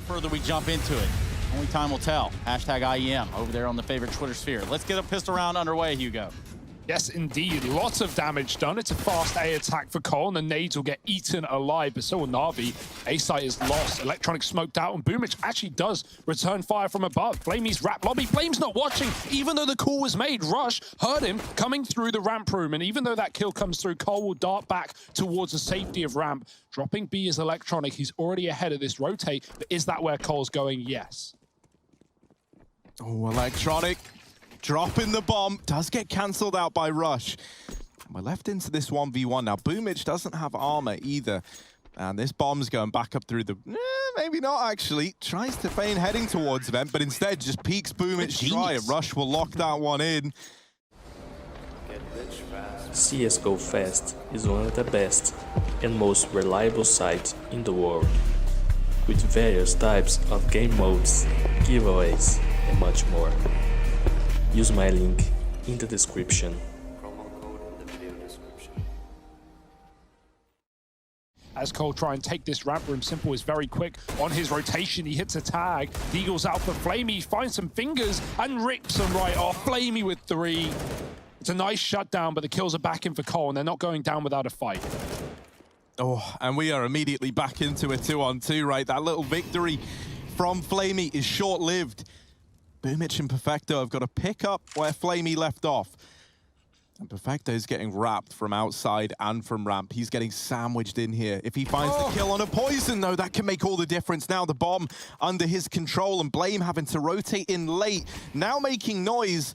further we jump into it. Only time will tell. Hashtag IEM over there on the favorite Twitter sphere. Let's get a pistol round underway, Hugo. Yes, indeed. Lots of damage done. It's a fast A attack for Cole, and the nades will get eaten alive, but so will NaVi. A site is lost. Electronic smoked out, and Boomich actually does return fire from above. Flamey's wrap lobby. Flame's not watching, even though the call was made. Rush heard him coming through the ramp room, and even though that kill comes through, Cole will dart back towards the safety of ramp. Dropping B is Electronic. He's already ahead of this rotate, but is that where Cole's going? Yes. Oh, Electronic. Dropping the bomb, does get cancelled out by Rush. We're left into this 1v1 now. Boomich doesn't have armor either. And this bomb's going back up through the... maybe not, actually. Tries to feign heading towards vent, but instead just peeks Boomich dry, and Rush will lock that one in. CSGO Fast is one of the best and most reliable sites in the world, with various types of game modes, giveaways, and much more. Use my link in the description. Promo code in the video description. As Cole try and take this ramp room, Simple is very quick on his rotation. He hits a tag. Deagle's out for Flamey. He finds some fingers and rips them right off. Flamey with 3. It's a nice shutdown, but the kills are back in for Cole, and they're not going down without a fight. Oh, and we are immediately back into a 2-on-2, right? That little victory from Flamey is short-lived. Boomich and Perfecto have got to pick up where Flamey left off. And Perfecto's getting wrapped from outside and from ramp. He's getting sandwiched in here. If he finds the kill on a poison, though, that can make all the difference. Now the bomb under his control, and Blame having to rotate in late. Now making noise.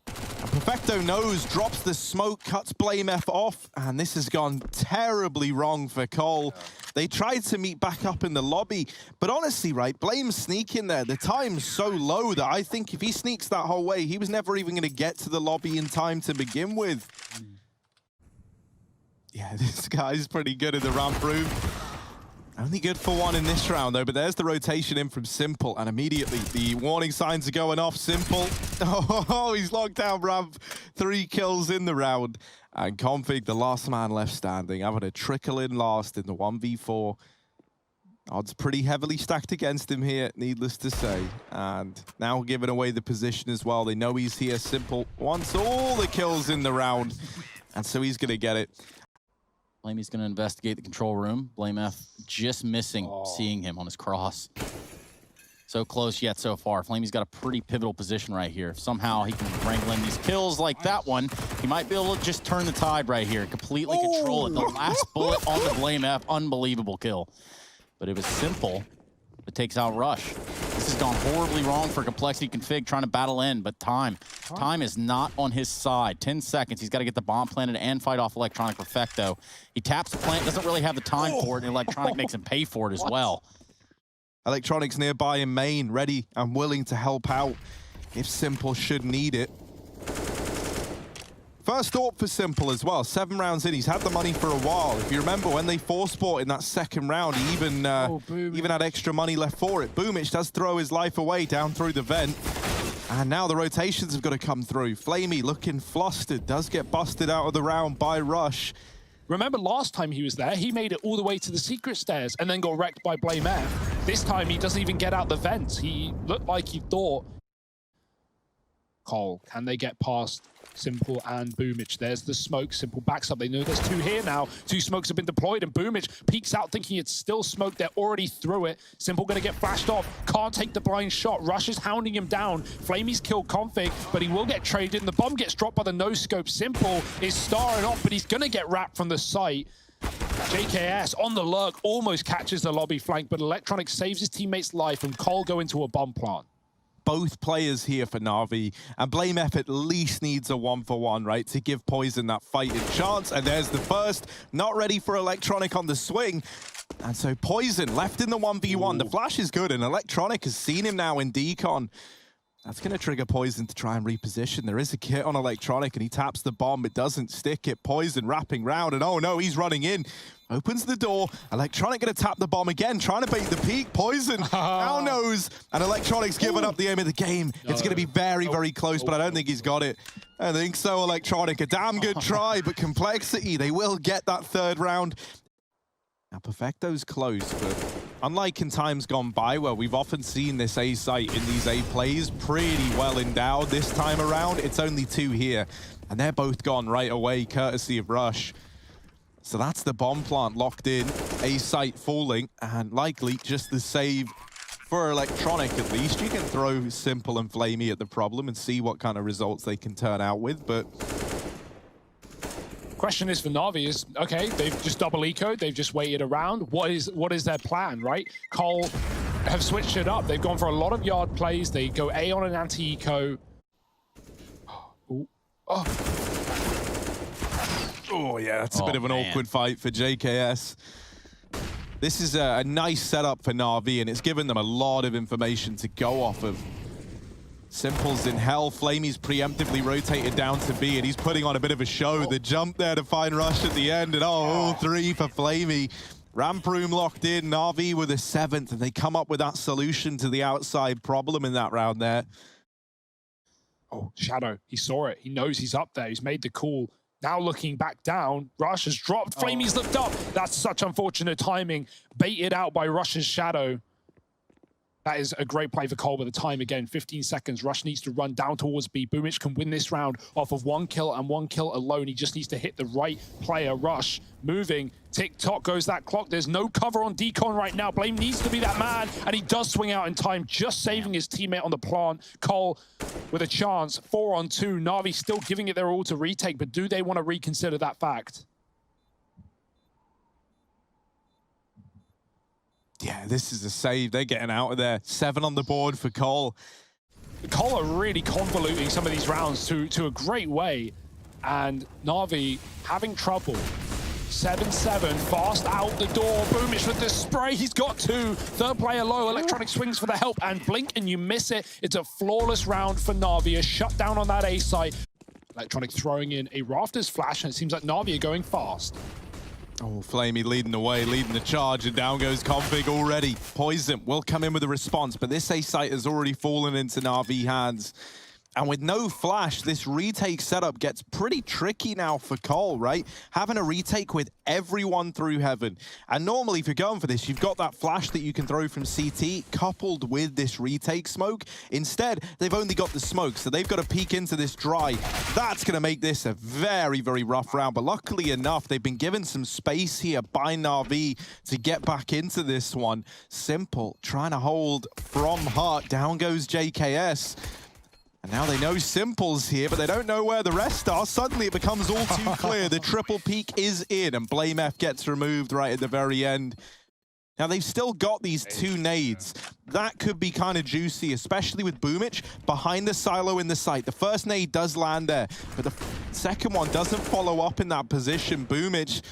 And Perfecto knows, drops the smoke, cuts Blame F off, and this has gone terribly wrong for Cole. They tried to meet back up in the lobby, but honestly, right, Blame's sneaking there. The time's so low that I think if he sneaks that whole way, he was never even going to get to the lobby in time to begin with. Yeah, this guy's pretty good in the ramp room. Only good for 1 in this round, though, but there's the rotation in from Simple, and immediately the warning signs are going off. Simple, oh, he's locked down ramp. 3 kills in the round. And Config, the last man left standing, having a trickle in last in the 1v4. Odds pretty heavily stacked against him here, needless to say. And now giving away the position as well. They know he's here. Simple wants all the kills in the round, and so he's going to get it. Flamey's going to investigate the control room. Blame F just missing seeing him on his cross. So close yet so far. Flamey's got a pretty pivotal position right here. If somehow he can wrangle in these kills like that one, he might be able to just turn the tide right here, completely control it. The last bullet on the Blame F, unbelievable kill. But it was Simple that takes out Rush. This has gone horribly wrong for Complexity Config trying to battle in, but time is not on his side. 10 seconds, he's got to get the bomb planted and fight off Electronic Perfecto. He taps the plant, doesn't really have the time for it, and Electronic makes him pay for it as well. Electronic's nearby in main, ready and willing to help out if Simple should need it. First AWP for Simple as well. 7 rounds in, he's had the money for a while. If you remember when they force bought in that second round, he even had extra money left for it. Boomich does throw his life away down through the vent. And now the rotations have got to come through. Flamey looking flustered, does get busted out of the round by Rush. Remember last time he was there, he made it all the way to the secret stairs and then got wrecked by Blame F. This time he doesn't even get out the vents. He looked like he thought. Cole, can they get past Simple and Boomich? There's the smoke. Simple backs up. They know there's 2 here now. 2 smokes have been deployed, and Boomich peeks out thinking it's still smoke. They're already through it. Simple going to get flashed off. Can't take the blind shot. Rush is hounding him down. Flamey's killed Config, but he will get traded, and the bomb gets dropped by the no-scope. Simple is starring off, but he's going to get wrapped from the site. JKS on the lurk almost catches the lobby flank, but Electronic saves his teammate's life, and Cole go into a bomb plant. Both players here for NaVi, and Blame F at least needs a 1-for-1, right, to give Poison that fighting chance. And there's the first, not ready for Electronic on the swing. And so Poison left in the 1v1. The flash is good, and Electronic has seen him now in decon. That's going to trigger Poison to try and reposition. There is a kit on Electronic, and he taps the bomb. It doesn't stick it. Poison wrapping round, and oh no, he's running in. Opens the door. Electronic going to tap the bomb again, trying to bait the peak. Poison now knows, and Electronic's given up the aim of the game. It's going to be very, very close, but I don't think he's got it. I think so, Electronic. A damn good try, but Complexity, they will get that 3rd round. Now, Perfecto's close, but Unlike in times gone by where we've often seen this A site in these A plays pretty well endowed, this time around it's only 2 here. And they're both gone right away, courtesy of Rush. So that's the bomb plant locked in, A site falling, and likely just the save for Electronic at least. You can throw Simple and Flamey at the problem and see what kind of results they can turn out with, but... Question is for NaVi is, okay, they've just double ecoed, they've just waited around. What is their plan, right? Cole have switched it up. They've gone for a lot of yard plays. They go A on an anti-eco. Oh yeah, that's a bit of an awkward fight for JKS. This is a nice setup for NaVi, and it's given them a lot of information to go off of. Simple's in hell. Flamey's preemptively rotated down to B, and he's putting on a bit of a show. The jump there to find Rush at the end, and all 3 for Flamey. Ramp room locked in, NaVi with a 7th, and they come up with that solution to the outside problem in that round there. Oh, Shadow, he saw it. He knows he's up there. He's made the call. Now looking back down, Rush has dropped. Flamey's looked up. That's such unfortunate timing. Baited out by Rush's Shadow. That is a great play for Cole with the time again. 15 seconds. Rush needs to run down towards B. Boomich can win this round off of 1 kill and 1 kill alone. He just needs to hit the right player. Rush moving. Tick-tock goes that clock. There's no cover on Decon right now. Blame needs to be that man, and he does swing out in time, just saving his teammate on the plant. Cole with a chance. 4 on 2. NaVi still giving it their all to retake, but do they want to reconsider that fact? Yeah, this is a save. They're getting out of there. 7 on the board for Cole. Cole are really convoluting some of these rounds to a great way. And NaVi having trouble. 7-7, fast out the door. Boomich with the spray. He's got 2. 3rd player low. Electronic swings for the help and blink and you miss it. It's a flawless round for NaVi. A shutdown on that A site. Electronic throwing in a Rafters flash, and it seems like NaVi are going fast. Oh, Flamey leading the way, leading the charge, and down goes Config already. Poison will come in with a response, but this A site has already fallen into NaVi hands. And with no flash, this retake setup gets pretty tricky now for Cole, right? Having a retake with everyone through heaven. And normally, if you're going for this, you've got that flash that you can throw from CT coupled with this retake smoke. Instead, they've only got the smoke, so they've got to peek into this dry. That's going to make this a very, very rough round. But luckily enough, they've been given some space here by NaVi to get back into this one. Simple, trying to hold from heart. Down goes JKS. And now they know Simple's here, but they don't know where the rest are. Suddenly it becomes all too clear. The triple peak is in, and Blame F gets removed right at the very end. Now they've still got these 2 nades. That could be kind of juicy, especially with Boomich behind the silo in the site. The first nade does land there, but the second one doesn't follow up in that position. Boomich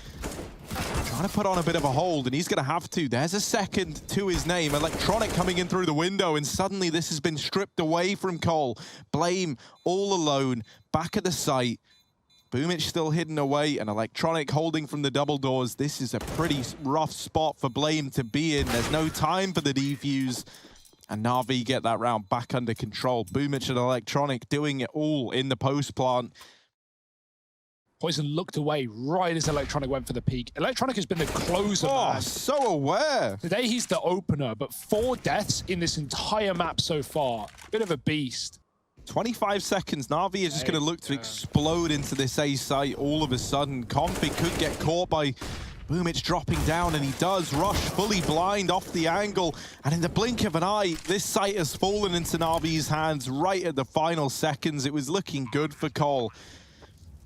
trying to put on a bit of a hold, and he's going to have to. There's a second to his name. Electronic coming in through the window, and suddenly this has been stripped away from Cole. Blame all alone, back at the site. Boomich still hidden away, and Electronic holding from the double doors. This is a pretty rough spot for Blame to be in. There's no time for the defuse. And NaVi get that round back under control. Boomich and Electronic doing it all in the post plant. Poison looked away right as Electronic went for the peak. Electronic has been the closer, man. So aware. Today he's the opener, but 4 deaths in this entire map so far. Bit of a beast. 25 seconds. NaVi is just going to look to explode into this A site all of a sudden. Config could get caught by Boomich dropping down, and he does. Rush fully blind off the angle, and in the blink of an eye, this site has fallen into NaVi's hands right at the final seconds. It was looking good for Cole.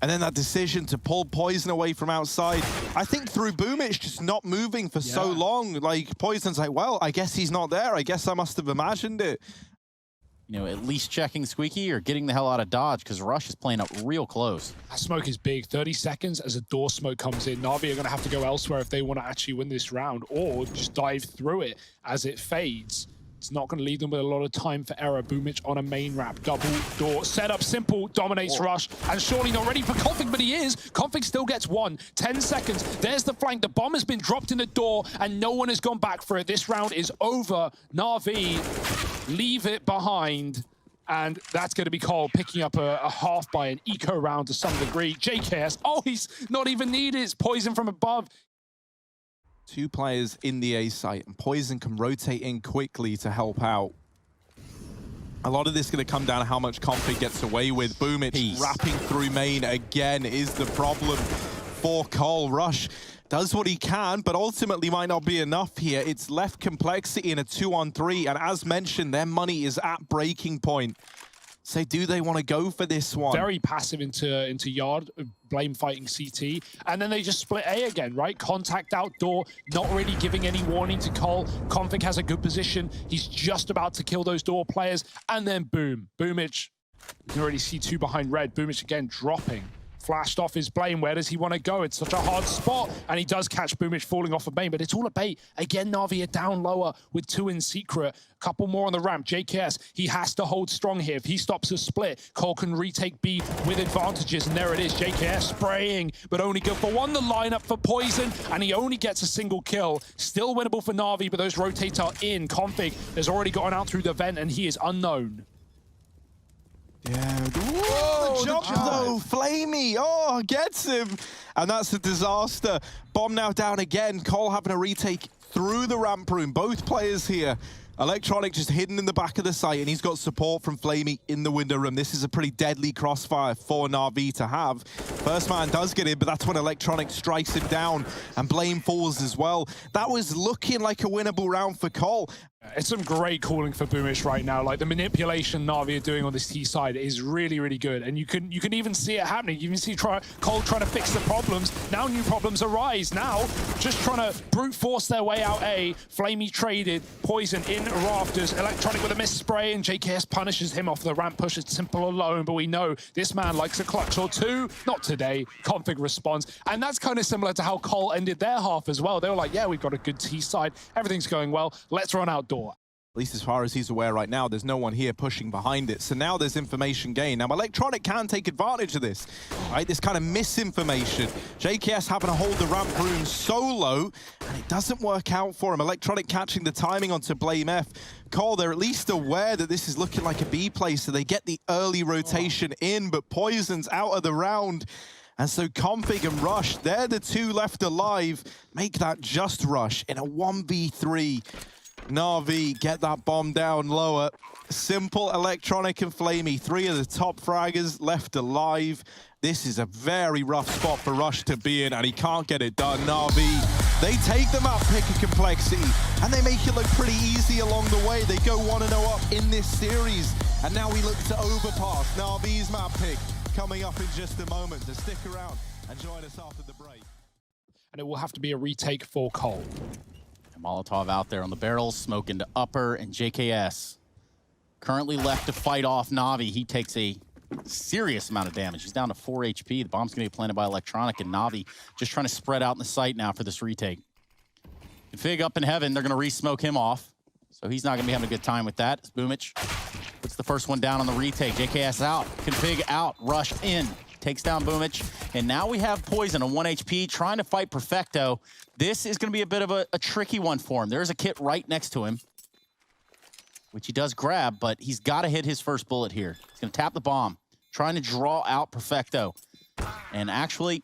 And then that decision to pull Poison away from outside, I think through Boomich just not moving for so long. Like, Poison's like, well, I guess he's not there. I guess I must have imagined it. You know, at least checking Squeaky or getting the hell out of dodge, because Rush is playing up real close. That smoke is big. 30 seconds as a door smoke comes in. NaVi are going to have to go elsewhere if they want to actually win this round, or just dive through it as it fades. It's not going to leave them with a lot of time for error. Boomich on a main ramp. Double door. Setup simple. Dominates Rush. And surely not ready for Config, but he is. Config still gets 1. 10 seconds. There's the flank. The bomb has been dropped in the door, and no one has gone back for it. This round is over. NaVi leave it behind. And that's going to be Cole picking up a half by an eco round to some degree. JKS. Oh, he's not even needed. It's Poison from above. Two players in the A site, and Poison can rotate in quickly to help out. A lot of this is going to come down to how much config gets away with. Boomich wrapping through main again is the problem for Cole. Rush does what he can, but ultimately might not be enough here. It's left complexity in a 2-on-3, and as mentioned, their money is at breaking point. So do they want to go for this one? Very passive into yard, blame fighting CT, and then they just split A again, right? Contact outdoor, not really giving any warning to Cole. Config has a good position. He's just about to kill those door players, and then boom. Boomich, you can already see two behind red. Boomich again dropping. Flashed off his blame. Where does he want to go? It's such a hard spot. And he does catch Boomich falling off of main, but it's all a bait. Again, NaVi are down lower with two in secret. A couple more on the ramp. JKS, he has to hold strong here. If he stops a split, Cole can retake B with advantages. And there it is. JKS spraying, but only good for one. The lineup for Poison, and he only gets a single kill. Still winnable for NaVi, but those rotates are in. Config has already gotten out through the vent, and he is unknown. Yeah. Whoa, the jump though, Flamey. Oh, gets him. And that's a disaster. Bomb now down again. Cole having a retake through the ramp room. Both players here. Electronic just hidden in the back of the site, and he's got support from Flamey in the window room. This is a pretty deadly crossfire for NaVi to have. First man does get in, but that's when Electronic strikes him down, and Blame falls as well. That was looking like a winnable round for Cole. It's some great calling for Boomich right now. Like the manipulation NaVi are doing on this T side is really, really good. And you can even see it happening. You can see Cole trying to fix the problems. Now new problems arise. Now just trying to brute force their way out A. Flamey traded, Poison in rafters, Electronic with a miss spray, and JKS punishes him off the ramp, pushes Simple alone. But we know this man likes a clutch or two. Not today. Config responds. And that's kind of similar to how Cole ended their half as well. They were like, yeah, we've got a good T side. Everything's going well. Let's run outdoor. At least as far as he's aware right now, there's no one here pushing behind it. So now there's information gain. Now Electronic can take advantage of this, right? This kind of misinformation. JKS having to hold the ramp room solo, and it doesn't work out for him. Electronic catching the timing onto Blame F. Cole, they're at least aware that this is looking like a B play, so they get the early rotation in, but Poison's out of the round. And so Config and Rush, they're the two left alive. Make that just Rush in a 1v3. NaVi get that bomb down lower. Simple, Electronic, and Flamey, three of the top fraggers left alive. This is a very rough spot for Rush to be in, and he can't get it done. NaVi, they take the map pick of complexity, and they make it look pretty easy along the way. They go 1-0 up in this series, and now we look to overpass NaVi's map pick coming up in just a moment. So stick around and join us after the break. And it will have to be a retake for Cole. Molotov out there on the barrels, smoke into upper, and JKS currently left to fight off NaVi. He takes a serious amount of damage. He's down to 4 HP. The bomb's going to be planted by Electronic, and NaVi just trying to spread out in the site now for this retake. Config up in heaven. They're going to re-smoke him off, so he's not going to be having a good time with that. It's Boomich puts the first one down on the retake. JKS out. Config out. Rush in. Takes down Boomich. And now we have Poison on 1 HP trying to fight Perfecto. This is going to be a bit of a tricky one for him. There's a kit right next to him, which he does grab, but he's got to hit his first bullet here. He's going to tap the bomb, trying to draw out Perfecto. And actually,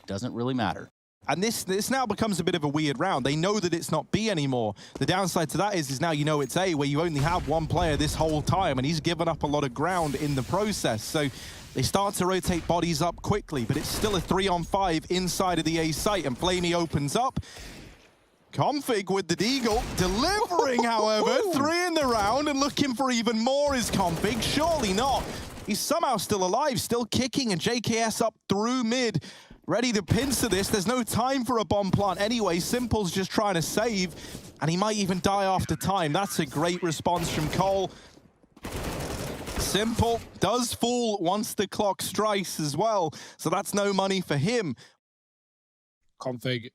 doesn't really matter. And this now becomes a bit of a weird round. They know that it's not B anymore. The downside to that is now you know it's A, where you only have one player this whole time, and he's given up a lot of ground in the process. So they start to rotate bodies up quickly, but it's still a 3-on-5 inside of the A site, and Flamey opens up. Config with the deagle, delivering, however, 3 in the round, and looking for even more is Config. Surely not. He's somehow still alive, still kicking, and JKS up through mid. Ready to pincer this. There's no time for a bomb plant anyway. Simple's just trying to save, and he might even die after time. That's a great response from Cole. Simple does fall once the clock strikes as well, so that's no money for him. Config.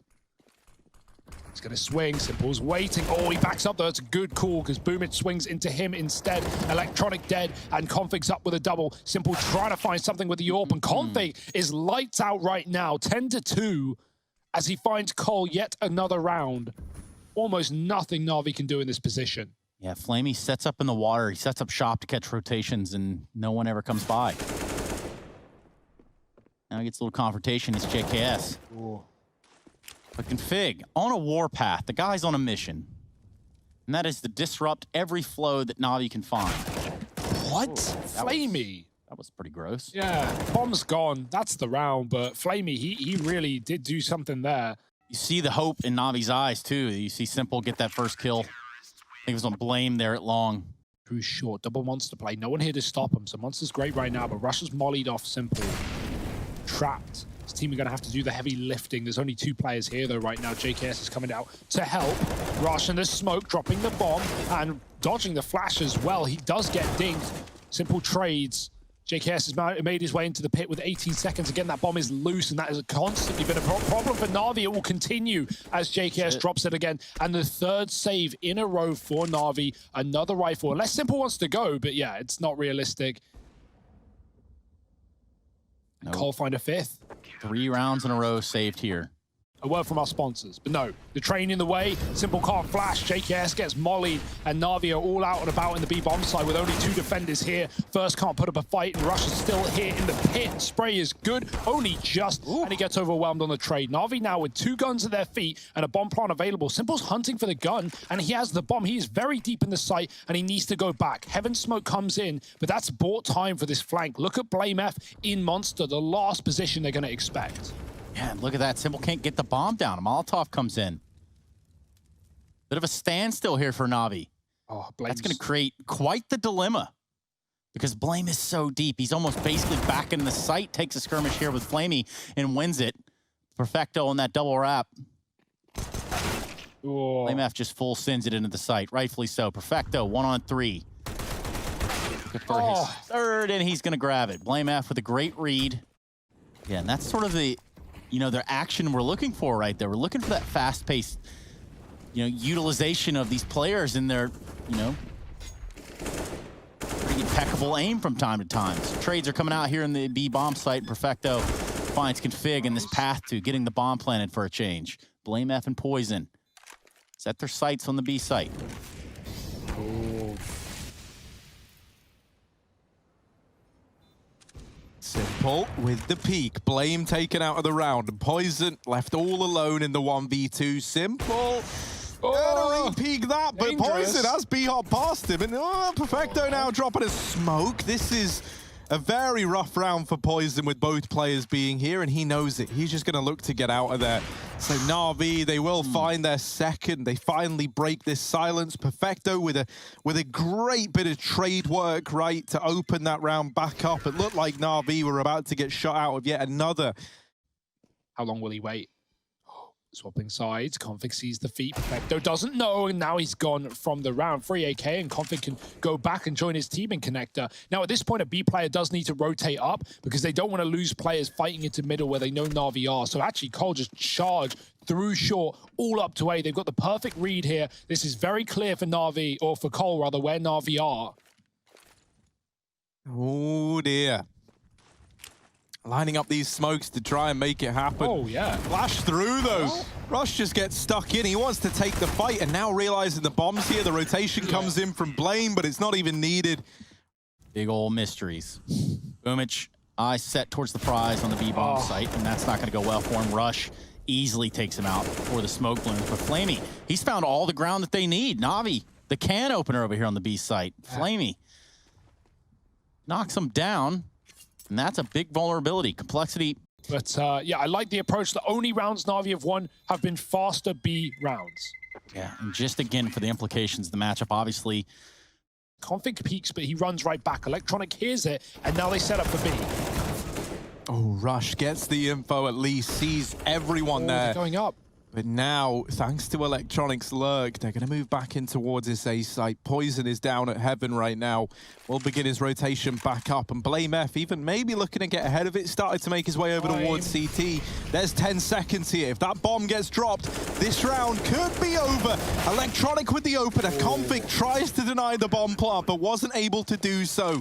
He's going to swing. Simple's waiting. Oh, he backs up though. It's a good call because Boomich swings into him instead. Electronic dead, and Config's up with a double. Simple trying to find something with the AWP, and Config is lights out right now, 10-2, as he finds Cole yet another round. Almost nothing NaVi can do in this position. Yeah, Flamey sets up in the water. He sets up shop to catch rotations, and no one ever comes by. Now he gets a little confrontation. It's JKS. Ooh. But Config, on a warpath, the guy's on a mission. And that is to disrupt every flow that NaVi can find. What? That Flamey. That was pretty gross. Yeah, bomb's gone. That's the round, but Flamey, he really did do something there. You see the hope in Navi's eyes, too. You see Simple get that first kill. I think it was on Blame there at long. Too short. Double Monster play. No one here to stop him. So Monster's great right now, but Russia's mollied off Simple. Trapped. His team are going to have to do the heavy lifting. There's only 2 players here, though, right now. JKS is coming out to help. Rush in the smoke, dropping the bomb, and dodging the flash as well. He does get dinged. Simple trades. JKS has made his way into the pit with 18 seconds. Again, that bomb is loose, and that has constantly been a problem for NaVi. It will continue as JKS drops it again. And the 3rd save in a row for NaVi. Another rifle. Unless Simple wants to go, but yeah, it's not realistic. And Cole find a 5th. 3 rounds in a row saved here. A word from our sponsors, but no, the train in the way, Simple can't flash, JKS gets mollied, and NaVi are all out and about in the B-bomb side with only 2 defenders here. First can't put up a fight, and Rush is still here in the pit. Spray is good, only just, and he gets overwhelmed on the trade. NaVi now with 2 guns at their feet and a bomb plant available. Simple's hunting for the gun, and he has the bomb. He is very deep in the site, and he needs to go back. Heaven Smoke comes in, but that's bought time for this flank. Look at Blame F in Monster, the last position they're going to expect. Yeah, look at that. Simple can't get the bomb down. A Molotov comes in. Bit of a standstill here for NaVi. Oh, that's going to create quite the dilemma because Blame is so deep. He's almost basically back in the site, takes a skirmish here with Flamey and wins it. Perfecto on that double wrap. Blame F just full sends it into the site. Rightfully so. Perfecto, 1-on-3. Looking for his 3rd, and he's going to grab it. Blame F with a great read. Yeah, and that's sort of the... their action we're looking for right there. We're looking for that fast-paced, utilization of these players in their, pretty impeccable aim from time to time. So trades are coming out here in the B bomb site. Perfecto finds Config in this path to getting the bomb planted for a change. Blame F and Poison set their sights on the B site. Simple with the peak. Blame taken out of the round. And Poison left all alone in the 1v2. Simple. Gonna re-peek that, but Poison has B-hop past him. And Perfecto now dropping a smoke. This is a very rough round for Poison with both players being here, and he knows it. He's just going to look to get out of there. So NaVi, they will find their 2nd. They finally break this silence. Perfecto with a great bit of trade work, right, to open that round back up. It looked like NaVi were about to get shot out of yet another. How long will he wait? Swapping sides, Config sees the feet, Perfecto doesn't know, and now he's gone from the round. Free AK, and Config can go back and join his team in Connector. Now, at this point, a B player does need to rotate up because they don't want to lose players fighting into middle where they know NaVi are. So actually, Cole just charged through short, all up to A. They've got the perfect read here. This is very clear for NaVi, or for Cole, rather, where NaVi are. Oh, dear. Lining up these smokes to try and make it happen. Oh, yeah. Flash through, though. Rush just gets stuck in. He wants to take the fight, and now realizing the bomb's here, the rotation comes in from Blame, but it's not even needed. Big ol' mysteries. Boomich, eyes set towards the prize on the B-bomb site, and that's not going to go well for him. Rush easily takes him out before the smoke blooms. But Flamey, he's found all the ground that they need. NaVi, the can opener over here on the B site. Flamey knocks him down. And that's a big vulnerability. Complexity. But yeah, I like the approach. The only rounds NaVi have won have been faster B rounds. Yeah, and just again for the implications of the matchup, obviously. Config peaks, but he runs right back. Electronic hears it, and now they set up for B. Oh, Rush gets the info at least, sees everyone there. They're going up. But now, thanks to Electronic's lurk, they're going to move back in towards this A site. Poison is down at Heaven right now. Will begin his rotation back up. And Blame F, even maybe looking to get ahead of it, started to make his way over towards CT. There's 10 seconds here. If that bomb gets dropped, this round could be over. Electronic with the opener. Config tries to deny the bomb plant, but wasn't able to do so.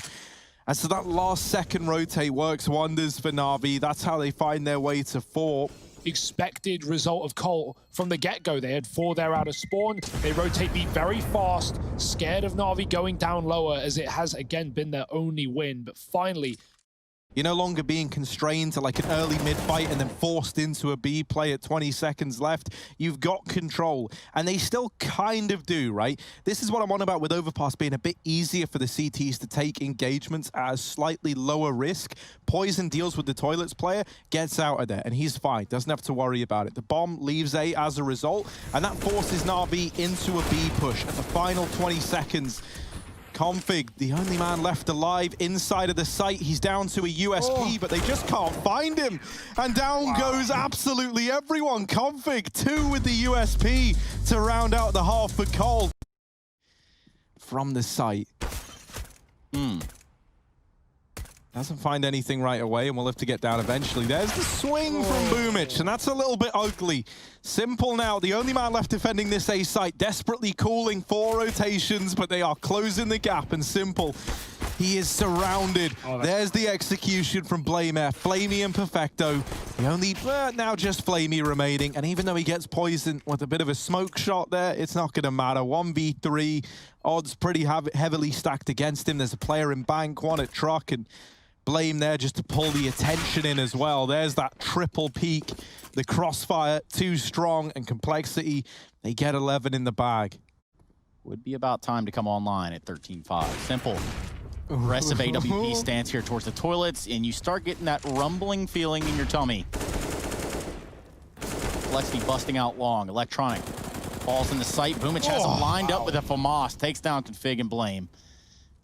And so that last second rotate works wonders for NaVi. That's how they find their way to 4. Expected result of Cole from the get-go. They had 4 there out of spawn. They rotate B very fast, scared of NaVi going down lower, as it has again been their only win. But finally, You're no longer being constrained to like an early mid fight and then forced into a B play at 20 seconds left. You've got control, and they still kind of do, right? This is what I'm on about with Overpass being a bit easier for the CTs to take engagements at a slightly lower risk. Poison deals with the toilets player, gets out of there, and he's fine. Doesn't have to worry about it. The bomb leaves A as a result, and that forces NaVi into a B push at the final 20 seconds. Config, the only man left alive inside of the site. He's down to a USP, but they just can't find him. And down goes absolutely everyone. Config, 2 with the USP to round out the half for Cold. From the site. Doesn't find anything right away, and we'll have to get down eventually. There's the swing from Boomich, and that's a little bit ugly. Symple now, the only man left defending this A site, desperately calling for rotations, but they are closing the gap, and Symple, he is surrounded. There's the execution from blamef, flamie and Perfecto. The only, now just flamie remaining, and even though he gets poisoned with a bit of a smoke shot there, it's not gonna matter. 1v3, odds pretty heavily stacked against him. There's a player in bank, one at truck, and Blame there just to pull the attention in as well. There's that triple peak. The crossfire, too strong, and complexity. They get 11 in the bag. Would be about time to come online at 13-5. Simple. Aggressive AWP stance here towards the toilets, and you start getting that rumbling feeling in your tummy. Complexity busting out long. Electronic falls in the sight. Boomich has him lined up with a FAMAS. Takes down Config and Blame.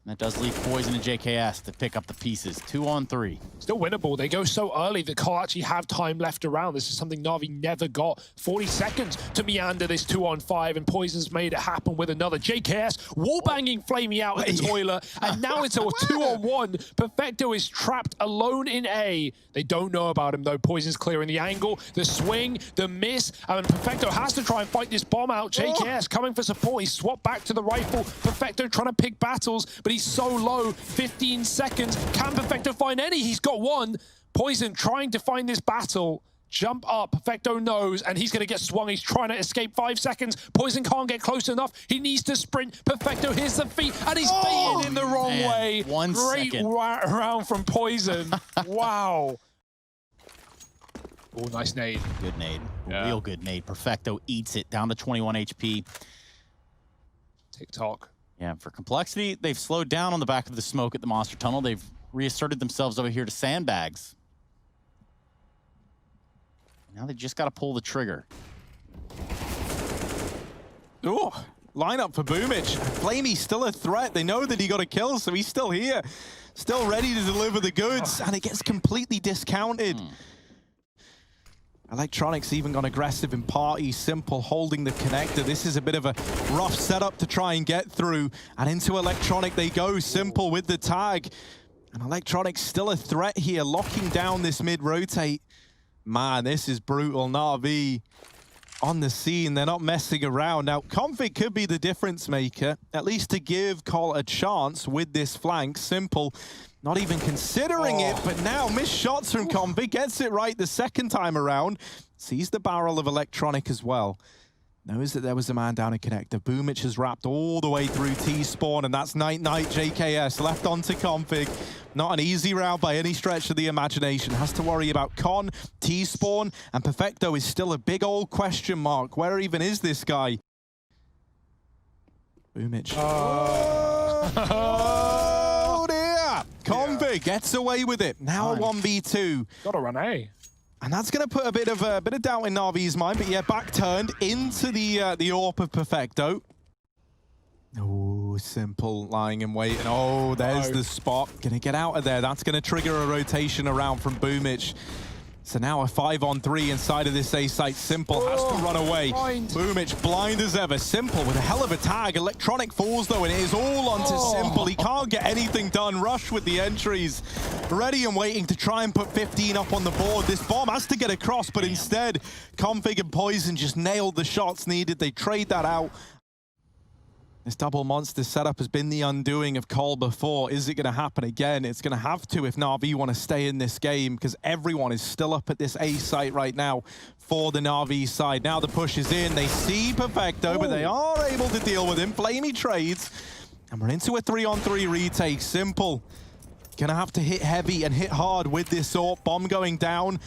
And that does leave Poison and JKS to pick up the pieces. 2-on-3. Still winnable. They go so early that Cole actually have time left around. This is something NaVi never got. 40 seconds to meander this 2-on-5, and Poison's made it happen with another. JKS wall-banging flamie out at the toilet, and now it's a 2-on-1. Perfecto is trapped alone in A. They don't know about him, though. Poison's clearing the angle, the swing, the miss, and Perfecto has to try and fight this bomb out. JKS coming for support. He's swapped back to the rifle. Perfecto trying to pick battles, but he's so low. 15 seconds. Can Perfecto find any? He's got one. Poison trying to find this battle. Jump up. Perfecto knows, and he's going to get swung. He's trying to escape. 5 seconds. Poison can't get close enough. He needs to sprint. Perfecto hears the feet, and he's baited in the wrong way. 1 Great second. round from Poison. Wow. Oh, nice nade. Good nade. Yeah. Real good nade. Perfecto eats it down to 21 HP. TikTok. Yeah, for complexity, they've slowed down on the back of the smoke at the monster tunnel. They've reasserted themselves over here to sandbags. Now they just got to pull the trigger. Oh, lineup for Boomich. Flamie's still a threat. They know that he got a kill, so he's still here. Still ready to deliver the goods, and it gets completely discounted. Electronics even gone aggressive in party. Simple holding the connector. This is a bit of a rough setup to try and get through. And into Electronic they go. Simple with the tag. And Electronic's still a threat here, locking down this mid-rotate. Man, this is brutal. NaVi on the scene. They're not messing around. Now, Config could be the difference maker, at least to give Cole a chance with this flank. Simple. Not even considering it, but now missed shots from Config. Gets it right the second time around. Sees the barrel of Electronic as well. Knows that there was a man down a connector. Boomich has wrapped all the way through T-spawn, and that's Night JKS left onto Config. Not an easy round by any stretch of the imagination. Has to worry about Con, T-spawn, and Perfecto is still a big old question mark. Where even is this guy? Boomich. Oh dear! Config gets away with it. Now a 1v2. Gotta run A. And that's going to put a bit of doubt in NaVi's mind, but yeah, back turned into the AWP of Perfecto. Oh, Simple lying in wait, and oh, there's the spot. Gonna get out of there. That's gonna trigger a rotation around from Boomich. So now a 5-on-3 inside of this A site. Simple has to run away. Boomich blind as ever. Simple with a hell of a tag. Electronic falls though, and it is all onto Simple. He can't get anything done. Rush with the entries. Ready and waiting to try and put 15 up on the board. This bomb has to get across, but instead, Config and Poison just nailed the shots needed. They trade that out. This double monster setup has been the undoing of Cole before. Is it going to happen again? It's going to have to if NaVi want to stay in this game, because everyone is still up at this A site right now for the NaVi side. Now the push is in. They see Perfecto, but they are able to deal with him. flamie trades, and we're into a 3-on-3 retake. Simple Gonna have to hit heavy and hit hard with this AWP. Bomb going down.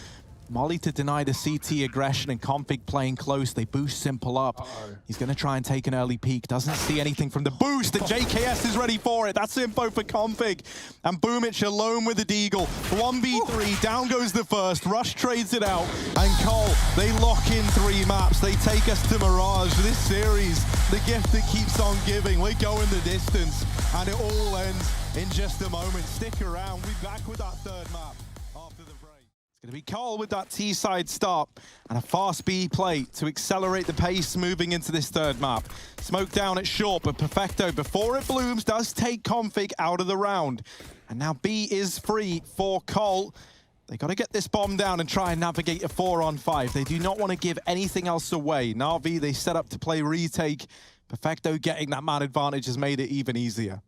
Molly to deny the CT aggression, and Config playing close. They boost Simple up. He's going to try and take an early peek. Doesn't see anything from the boost, and JKS is ready for it. That's info for Config. And Boomich alone with the Deagle. 1v3, down goes the first. Rush trades it out. And Cole, they lock in 3 maps. They take us to Mirage. This series, the gift that keeps on giving. We're going the distance, and it all ends in just a moment. Stick around. We'll be back with that 3rd map after the break. It's going to be Cole with that T-side start and a fast B play to accelerate the pace moving into this 3rd map. Smoke down at short, but Perfecto, before it blooms, does take Config out of the round. And now B is free for Cole. They got to get this bomb down and try and navigate a 4-on-5. They do not want to give anything else away. NaVi, they set up to play retake. Perfecto getting that man advantage has made it even easier.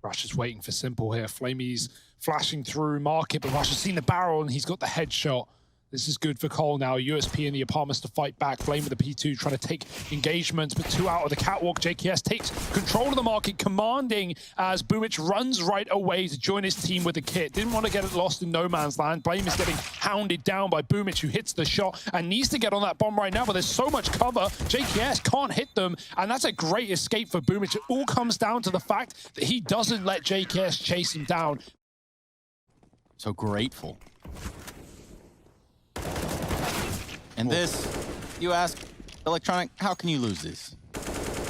Rush is waiting for Simple here. Flamey's flashing through market, but Rush has seen the barrel and he's got the headshot. This is good for Cole now. USP and the apartments to fight back. Flame with the P2 trying to take engagements, but 2 out of the catwalk. JKS takes control of the market, commanding as Boomich runs right away to join his team with the kit. Didn't want to get it lost in no man's land. Blame is getting hounded down by Boomich, who hits the shot and needs to get on that bomb right now, but there's so much cover. JKS can't hit them, and that's a great escape for Boomich. It all comes down to the fact that he doesn't let JKS chase him down. So grateful. And this, you ask, Electronic, how can you lose this?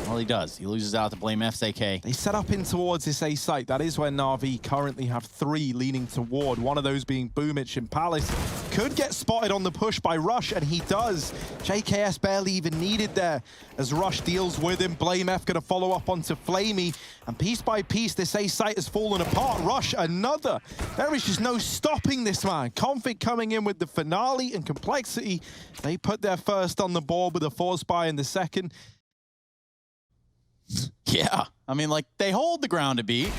Well, he does. He loses out to Blame F's AK. They set up in towards this A site. That is where NaVi currently have 3 leaning toward. One of those being Boomich and Palace. Could get spotted on the push by Rush, and he does. JKS barely even needed there as Rush deals with him. Blame F going to follow up onto Flamey. And piece by piece, this A site has fallen apart. Rush, another. There is just no stopping this man. Config coming in with the finale and complexity. They put their first on the board with a force buy in the second. Yeah, I mean, like, they hold the ground to beat,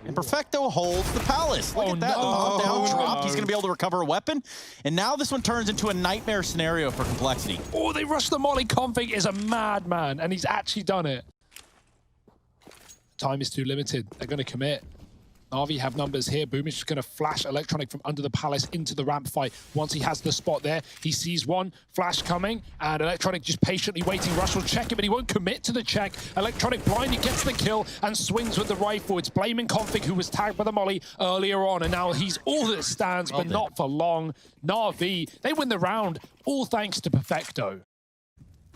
and Perfecto holds the Palace. Look at that, no. down drop. He's going to be able to recover a weapon, and now this one turns into a nightmare scenario for complexity. Oh, they rush the molly. Config is a madman, and he's actually done it. Time is too limited. They're going to commit. NaVi have numbers here. Boomich is going to flash Electronic from under the Palace into the ramp fight. Once he has the spot there, he sees one flash coming, and Electronic just patiently waiting. Rush will check it, but he won't commit to the check. Electronic blindly gets the kill and swings with the rifle. It's blaming Config, who was tagged by the molly earlier on, and now he's all that stands, but not for long. NaVi, they win the round, all thanks to Perfecto.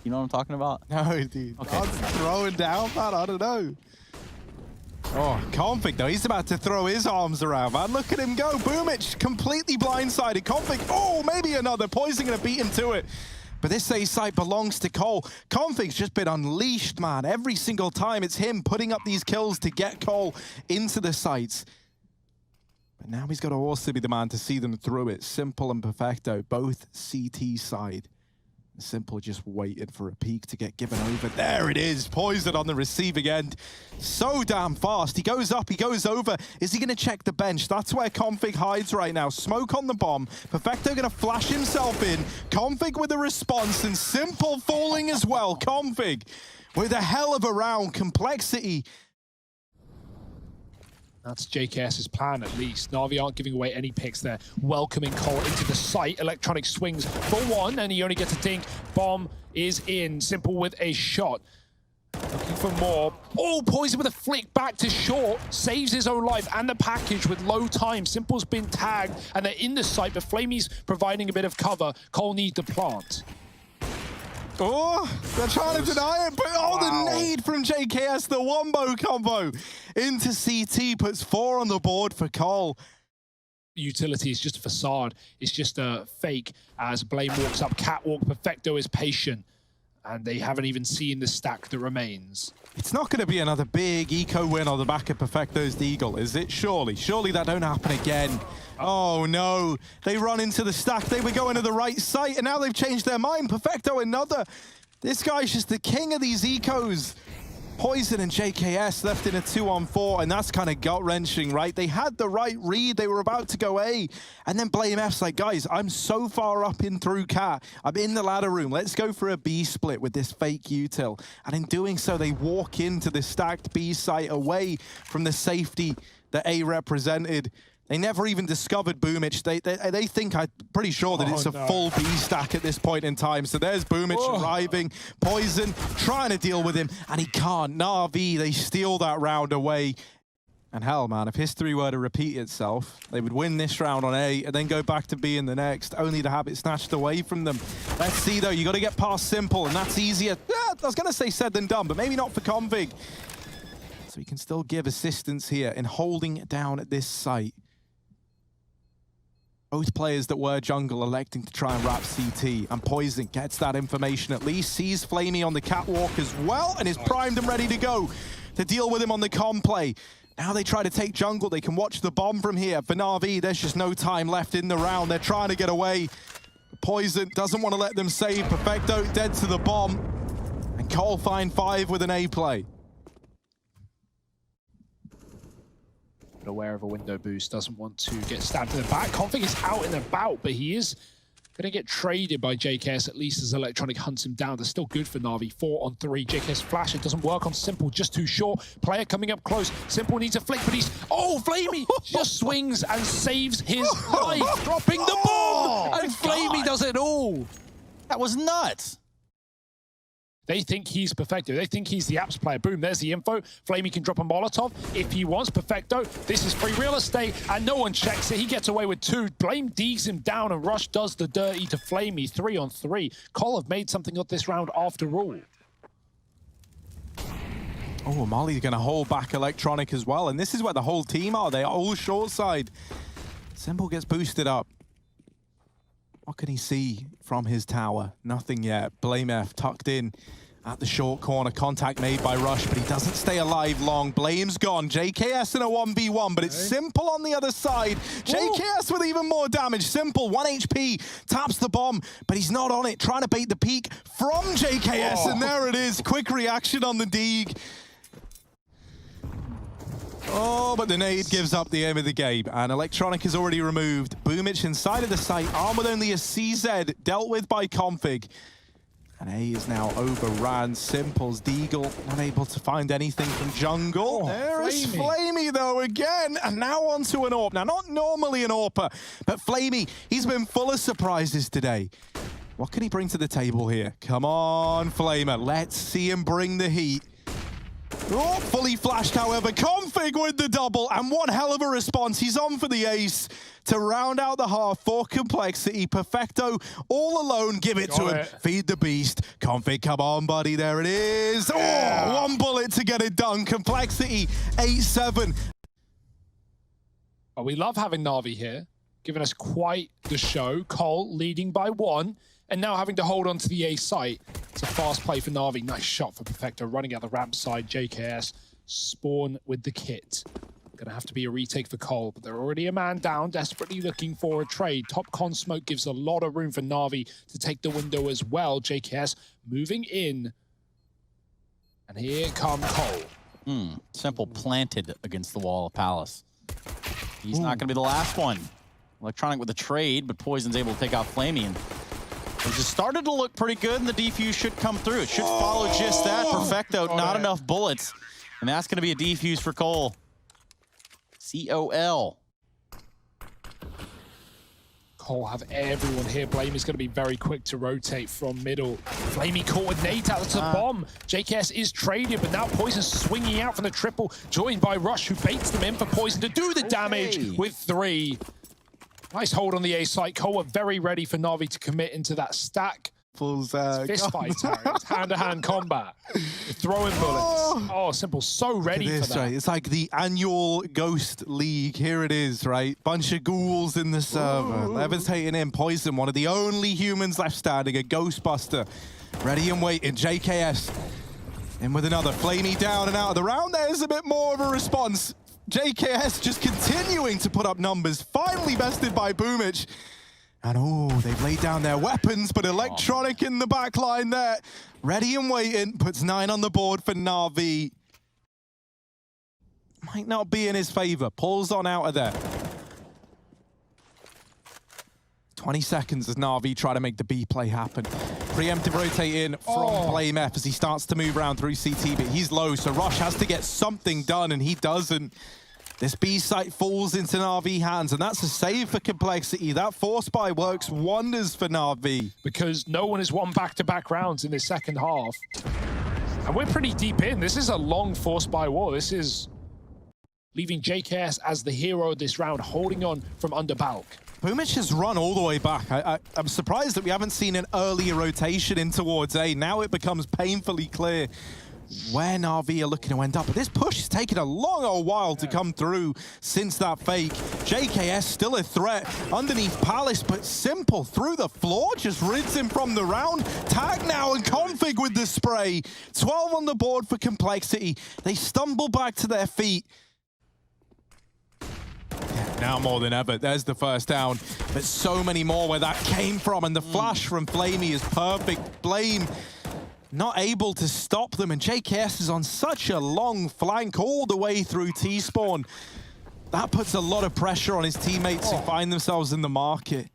You know what I'm talking about? No, dude. Okay. I'm throwing down, man. I don't know. Oh, Config, though, he's about to throw his arms around, man. Look at him go. Boomich completely blindsided. Config, oh, maybe another. Poison going to beat him to it. But this A site belongs to Cole. Config's just been unleashed, man. Every single time it's him putting up these kills to get Cole into the sites. But now he's got to also be the man to see them through it. Simple and Perfecto, both CT side. Simple just waited for a peek to get given over. There it is, Poison on the receiving end. So damn fast. He goes up, he goes over. Is he going to check the bench? That's where Config hides right now. Smoke on the bomb. Perfecto going to flash himself in. Config with a response, and Simple falling as well. Config with a hell of a round. Complexity. That's JKS's plan, at least. NaVi aren't giving away any picks there. Welcoming Cole into the site. Electronic swings for one, and he only gets a dink. Bomb is in. Simple with a shot. Looking for more. Oh, Poison with a flick back to short. Saves his own life and the package with low time. Simple's been tagged, and they're in the site, but Flamey's providing a bit of cover. Cole needs the plant. Oh, they're trying to deny it, but oh, the nade from JKS, the wombo combo into CT puts 4 on the board for Cole. Utility is just a facade. It's just a fake as Blame walks up. Catwalk, Perfecto is patient, and they haven't even seen the stack that remains. It's not going to be another big eco win on the back of Perfecto's Deagle, is it? Surely that don't happen again. Oh no, they run into the stack. They were going to the right site, and now they've changed their mind. Perfecto another. This guy's just the king of these ecos. Poison and JKS left in a 2-on-4, and that's kind of gut-wrenching, right? They had the right read. They were about to go A, and then Blame F's like, guys, I'm so far up in through cat. I'm in the ladder room. Let's go for a B split with this fake util. And in doing so, they walk into the stacked B site away from the safety that A represented. They never even discovered Boomich. They think, I'm pretty sure that it's a full B stack at this point in time. So there's Boomich arriving, Poison trying to deal with him, and he can't. NaVi, they steal that round away. And hell, man, if history were to repeat itself, they would win this round on A and then go back to B in the next, only to have it snatched away from them. Let's see, though. You got to get past Simple, and that's easier. I was going to say said than done, but maybe not for Config. So he can still give assistance here in holding down this site. Both players that were jungle electing to try and wrap CT, and Poison gets that information at least, sees flamie on the catwalk as well, and is primed and ready to go to deal with him on the com play. Now they try to take jungle. They can watch the bomb from here. For NaVi, there's just no time left in the round. They're trying to get away. Poison doesn't want to let them save. Perfecto dead to the bomb. And Cole find 5 with an A play. Aware of a window boost, doesn't want to get stabbed in the back. Config is out and about, but he is going to get traded by JKS, at least as Electronic hunts him down. That's still good for NaVi. 4 on 3. JKS flash, it doesn't work on Simple, just too short. Player coming up close. Simple needs a flick, but he's... Oh, flamie just swings and saves his life, dropping the bomb! And flamie does it all. That was nuts. They think he's Perfecto. They think he's the apps player. Boom, there's the info. flamie can drop a Molotov if he wants. Perfecto, this is free real estate, and no one checks it. He gets away with 2. Blame digs him down, and Rush does the dirty to flamie. 3 on 3. Cole have made something of this round after all. Oh, Molly's going to hold back Electronic as well, and this is where the whole team are. They're all short side. Simple gets boosted up. What can he see from his tower? Nothing yet. blameF tucked in at the short corner. Contact made by Rush, but he doesn't stay alive long. Blame's gone. JKS in a 1v1, but it's Simple on the other side. JKS with even more damage. Simple, 1 HP, taps the bomb, but he's not on it. Trying to bait the peek from JKS, and there it is. Quick reaction on the dig. Oh, but the nade gives up the aim of the game, and Electronic is already removed. Boomich inside of the site, armed with only a CZ, dealt with by Config. And A is now overran. Simple's Deagle, not able to find anything from jungle. There is flamie, though, again, and now onto an AWP. Now, not normally an AWPer, but flamie, he's been full of surprises today. What can he bring to the table here? Come on, Flamer, let's see him bring the heat. Oh, fully flashed, however. Config with the double, and one hell of a response. He's on for the ace to round out the half for Complexity. Perfecto all alone. Give it to him. Feed the beast. Config, come on, buddy. There it is. Oh, 1 bullet to get it done. Complexity, 8-7. Oh, we love having NaVi here, giving us quite the show. Cole leading by 1. And now having to hold on to the A site. It's a fast play for NaVi. Nice shot for Perfecto running out the ramp side. JKS spawn with the kit. Gonna have to be a retake for Cole, but they're already a man down, desperately looking for a trade. Top con smoke gives a lot of room for NaVi to take the window as well. JKS moving in. And here come Cole. Simple planted against the wall of Palace. He's not gonna be the last one. Electronic with a trade, but Poison's able to take out flamie, and it just started to look pretty good, and the defuse should come through. It should follow just that. Perfecto, not enough bullets. And that's going to be a defuse for Cole. COL. Cole have everyone here. Blame is going to be very quick to rotate from middle. flamie caught with nades out to bomb. JKS is traded, but now Poison swinging out from the triple, joined by Rush, who baits them in for Poison to do the damage with 3. Nice hold on the A site. Cole are very ready for NaVi to commit into that stack. Fist fight, it's hand-to-hand combat. Throwing bullets. Oh, Simple, so ready for that. Right? It's like the annual Ghost League. Here it is, right? Bunch of ghouls in the server. Levitating in. Poison, one of the only humans left standing. A Ghostbuster. Ready and waiting. JKS in with another. flamie down and out of the round. There's a bit more of a response. JKS just continuing to put up numbers. Finally bested by Boomich. And oh, they've laid down their weapons, but Electronic in the back line there. Ready and waiting. Puts 9 on the board for NaVi. Might not be in his favor. Pulls on out of there. 20 seconds as NaVi try to make the B play happen. Preemptive rotate in from blameF as he starts to move around through CT, but he's low, so Rush has to get something done, and he doesn't. This B site falls into NaVi hands, and that's a save for Complexity. That force buy works wonders for NaVi. Because no one has won back-to-back rounds in this second half. And we're pretty deep in. This is a long force buy war. This is leaving JKS as the hero of this round, holding on from under Balk. Boomich has run all the way back. I'm surprised that we haven't seen an earlier rotation in towards A. Now it becomes painfully clear where NaVi are looking to end up. But this push has taken a long old while to come through since that fake. JKS still a threat underneath Palace, but Simple through the floor just rids him from the round. Tag now and Config with the spray. 12 on the board for Complexity. They stumble back to their feet. Now more than ever, there's the first down. But so many more where that came from, and the flash from Flamey is perfect. Blame not able to stop them, and JKS is on such a long flank all the way through T-spawn. That puts a lot of pressure on his teammates who find themselves in the market.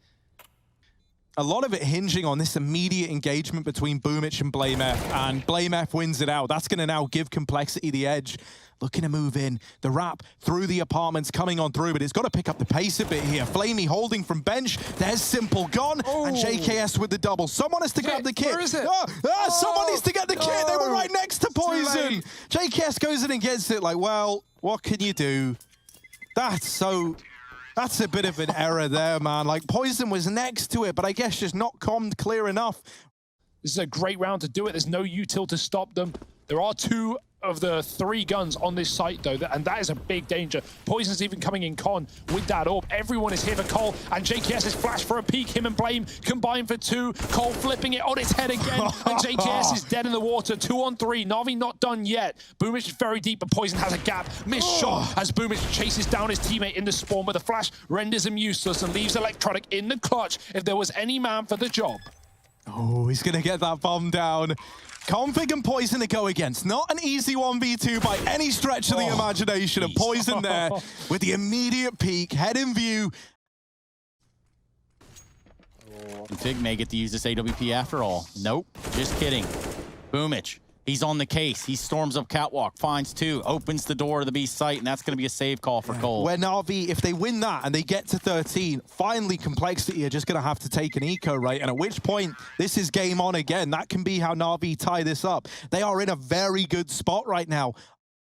A lot of it hinging on this immediate engagement between Boomich and BlameF, and BlameF wins it out. That's going to now give Complexity the edge. Looking to move in. The wrap through the apartments coming on through, but it's got to pick up the pace a bit here. Flamey holding from bench. There's Simple gone, and JKS with the double. Someone has to grab the kit. Where is it? Someone needs to get the kit. They were right next to Poison. JKS goes in and gets it like, well, what can you do? That's a bit of an error there, man. Like, Poison was next to it, but I guess just not commed clear enough. This is a great round to do it. There's no util to stop them. There are 2 of the 3 guns on this site, though, and that is a big danger. Poison's even coming in con with that orb. Everyone is here for Cole, and JKS is flashed for a peek. Him and Blame combined for 2. Cole flipping it on its head again, and JKS is dead in the water. 2 on 3. NaVi not done yet. Boomich is very deep, but Poison has a gap. Missed shot as Boomich chases down his teammate in the spawn, but the flash renders him useless and leaves Electronic in the clutch if there was any man for the job. Oh, he's going to get that bomb down. Config and Poison to go against. Not an easy 1v2 by any stretch of the imagination. And Poison there with the immediate peek, head in view. Config may get to use this AWP after all. Nope, just kidding. Boomich, he's on the case. He storms up catwalk, finds 2, opens the door to the B site, and that's going to be a save call for Cole. Where NaVi, if they win that and they get to 13, finally Complexity are just going to have to take an eco, right? And at which point, this is game on again. That can be how NaVi tie this up. They are in a very good spot right now.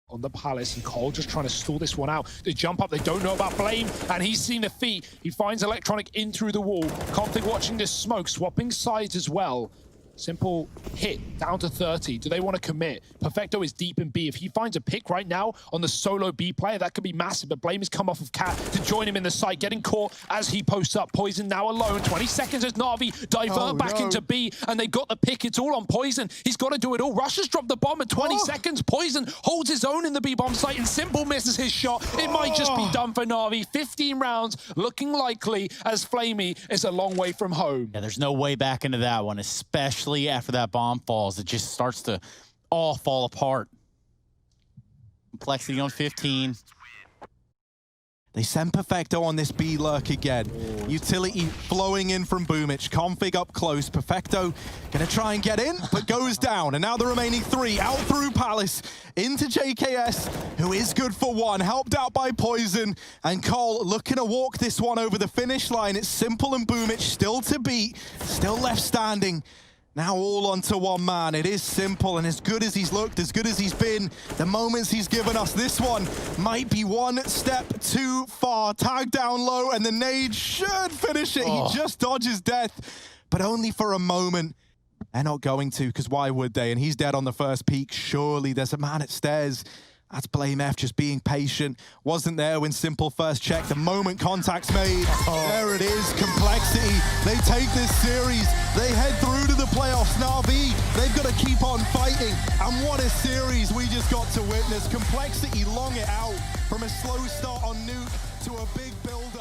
On the Palace, and Cole just trying to stall this one out. They jump up, they don't know about Blame, and he's seen the feet. He finds Electronic in through the wall. Config watching this smoke, swapping sides as well. Simple hit down to 30. Do they want to commit? Perfecto is deep in B. If he finds a pick right now on the solo B player, that could be massive. But Blame has come off of Cat to join him in the site, getting caught as he posts up. Poison now alone. 20 seconds as NaVi divert back into B, and they got the pick. It's all on Poison. He's got to do it all. Rush has dropped the bomb at 20 seconds. Poison holds his own in the B bomb site, and Simple misses his shot. It might just be done for NaVi. 15 rounds looking likely as Flamey is a long way from home. Yeah, there's no way back into that one, especially after that bomb falls. It just starts to all fall apart. Complexity on 15. They send Perfecto on this B lurk again. Utility flowing in from Boomich. Config up close. Perfecto gonna try and get in, but goes down. And now the remaining 3 out through Palace into JKS, who is good for 1, helped out by Poison. And Cole looking to walk this one over the finish line. It's Simple and Boomich still to beat, still left standing. Now all onto 1 man. It is Simple, and as good as he's looked, as good as he's been, the moments he's given us, this one might be 1 step too far. Tag down low, and the nade should finish it. He just dodges death, but only for a moment. They're not going to, because why would they? And he's dead on the first peak. Surely there's a man at stairs. That's BlameF just being patient. Wasn't there when Simple first checked. The moment contact's made, there it is, Complexity. They take this series. They head through to the playoffs. NaVi, they've got to keep on fighting. And what a series we just got to witness. Complexity long it out from a slow start on Nuke to a big build.